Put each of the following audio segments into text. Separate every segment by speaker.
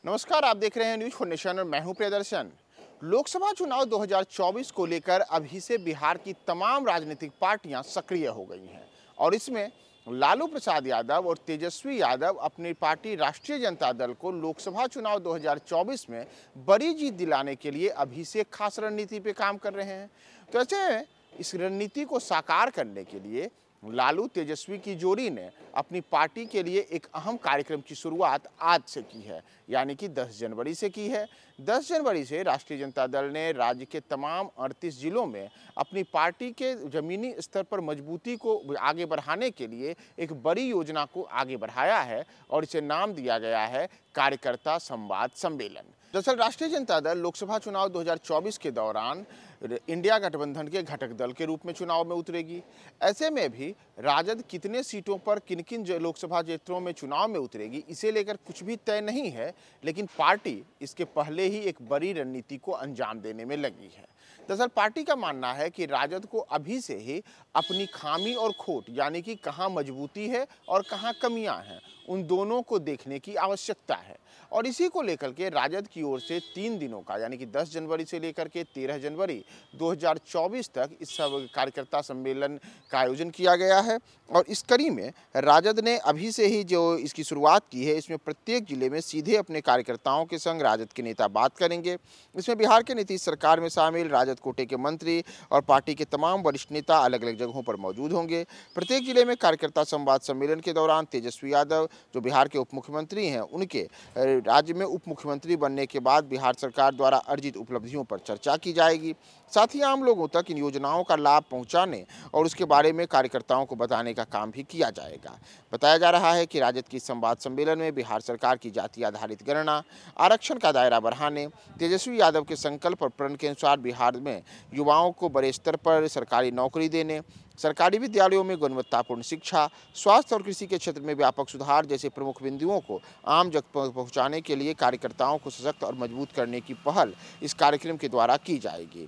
Speaker 1: नमस्कार, आप देख रहे हैं न्यूज फॉर नेशन और मैं हूं प्रियदर्शन। लोकसभा चुनाव 2024 को लेकर अभी से बिहार की तमाम राजनीतिक पार्टियां सक्रिय हो गई हैं और इसमें लालू प्रसाद यादव और तेजस्वी यादव अपनी पार्टी राष्ट्रीय जनता दल को लोकसभा चुनाव 2024 में बड़ी जीत दिलाने के लिए अभी से खास रणनीति पे काम कर रहे हैं। तो ऐसे इस रणनीति को साकार करने के लिए लालू तेजस्वी की जोड़ी ने अपनी पार्टी के लिए एक अहम कार्यक्रम की शुरुआत आज से की है, यानी कि 10 जनवरी से की है। 10 जनवरी से राष्ट्रीय जनता दल ने राज्य के तमाम 38 जिलों में अपनी पार्टी के जमीनी स्तर पर मजबूती को आगे बढ़ाने के लिए एक बड़ी योजना को आगे बढ़ाया है और इसे नाम दिया गया है कार्यकर्ता संवाद सम्मेलन। दरअसल राष्ट्रीय जनता दल लोकसभा चुनाव 2024 के दौरान इंडिया गठबंधन के घटक दल के रूप में चुनाव में उतरेगी। ऐसे में भी राजद कितने सीटों पर किन किन लोकसभा क्षेत्रों में चुनाव में उतरेगी, इसे लेकर कुछ भी तय नहीं है, लेकिन पार्टी इसके पहले ही एक बड़ी रणनीति को अंजाम देने में लगी है। दरअसल पार्टी का मानना है कि राजद को अभी से ही अपनी खामी और खोट, यानी कि कहाँ मजबूती है और कहाँ कमियां हैं, उन दोनों को देखने की आवश्यकता है और इसी को लेकर के राजद की ओर से 3 दिनों का, यानी कि 10 जनवरी से लेकर के 13 जनवरी 2024 तक इस सब कार्यकर्ता सम्मेलन का आयोजन किया गया है। और इस कड़ी में राजद ने अभी से ही जो इसकी शुरुआत की है, इसमें प्रत्येक जिले में सीधे अपने कार्यकर्ताओं के संग राजद के नेता बात करेंगे। इसमें बिहार के नीतीश सरकार में शामिल राजद कोटे के मंत्री और पार्टी के तमाम वरिष्ठ नेता अलग अलग जगहों पर मौजूद होंगे। प्रत्येक जिले में कार्यकर्ता संवाद सम्मेलन के दौरान तेजस्वी यादव, जो बिहार के उप मुख्यमंत्री हैं, उनके राज्य में उप मुख्यमंत्री बनने के बाद बिहार सरकार द्वारा अर्जित उपलब्धियों पर चर्चा की जाएगी। साथ ही आम लोगों तक इन योजनाओं का लाभ पहुंचाने और उसके बारे में कार्यकर्ताओं को बताने का काम भी किया जाएगा। बताया जा रहा है कि राजद की संवाद सम्मेलन में बिहार सरकार की जाति आधारित गणना, आरक्षण का दायरा बढ़ाने, तेजस्वी यादव के संकल्प और प्रण के अनुसार बिहार में युवाओं को बड़े स्तर पर सरकारी नौकरी देने, सरकारी विद्यालयों में गुणवत्तापूर्ण शिक्षा, स्वास्थ्य और कृषि के क्षेत्र में व्यापक सुधार जैसे प्रमुख बिंदुओं को आम जन तक पहुंचाने के लिए कार्यकर्ताओं को सशक्त और मजबूत करने की पहल इस कार्यक्रम के द्वारा की जाएगी।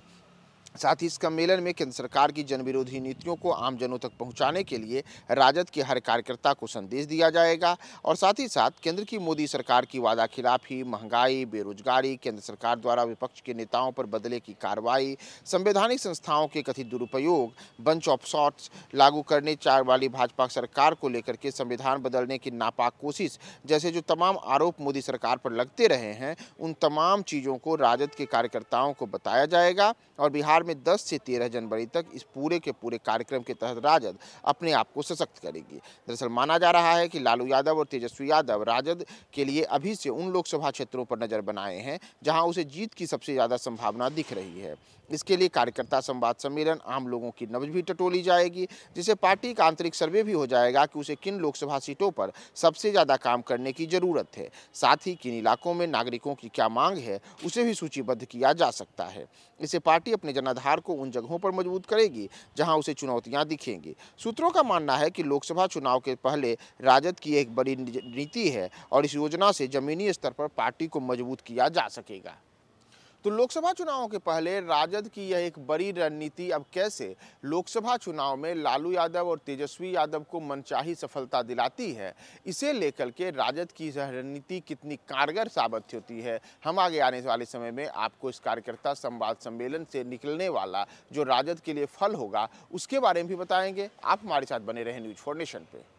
Speaker 1: साथ ही इस सम्मेलन में केंद्र सरकार की जनविरोधी नीतियों को आम जनों तक पहुंचाने के लिए राजद के हर कार्यकर्ता को संदेश दिया जाएगा और साथ ही साथ केंद्र की मोदी सरकार की वादा खिलाफी, महंगाई, बेरोजगारी, केंद्र सरकार द्वारा विपक्ष के नेताओं पर बदले की कार्रवाई, संवैधानिक संस्थाओं के कथित दुरुपयोग, बंच ऑफ शॉट्स लागू करने वाली भाजपा सरकार को लेकर के संविधान बदलने की नापाक कोशिश जैसे जो तमाम आरोप मोदी सरकार पर लगते रहे हैं, उन तमाम चीज़ों को राजद के कार्यकर्ताओं को बताया जाएगा और बिहार में 10 से 13 जनवरी तक इस पूरे के पूरे कार्यक्रम के तहत राजद अपने आप को सशक्त करेगी। दरअसल माना जा रहा है कि लालू यादव और तेजस्वी यादव राजद के लिए अभी से उन लोकसभा क्षेत्रों पर नजर बनाए हैं जहां उसे जीत की सबसे ज़्यादा संभावना दिख रही है। इसके लिए कार्यकर्ता संवाद सम्मेलन आम लोगों की नब्ज भी टटोली जाएगी, जिससे पार्टी का आंतरिक सर्वे भी हो जाएगा कि उसे किन लोकसभा सीटों पर सबसे ज़्यादा काम करने की जरूरत है। साथ ही किन इलाकों में नागरिकों की क्या मांग है, उसे भी सूचीबद्ध किया जा सकता है। इससे पार्टी अपने जनाधार को उन जगहों पर मजबूत करेगी जहां उसे चुनौतियां दिखेंगी। सूत्रों का मानना है कि लोकसभा चुनाव के पहले राजद की एक बड़ी नीति है और इस योजना से जमीनी स्तर पर पार्टी को मजबूत किया जा सकेगा। तो लोकसभा चुनावों के पहले राजद की यह एक बड़ी रणनीति अब कैसे लोकसभा चुनाव में लालू यादव और तेजस्वी यादव को मनचाही सफलता दिलाती है, इसे लेकर के राजद की यह रणनीति कितनी कारगर साबित होती है, हम आगे आने वाले समय में आपको इस कार्यकर्ता संवाद सम्मेलन से निकलने वाला जो राजद के लिए फल होगा उसके बारे में भी बताएंगे। आप हमारे साथ बने रहें न्यूज फॉर नेशन पे।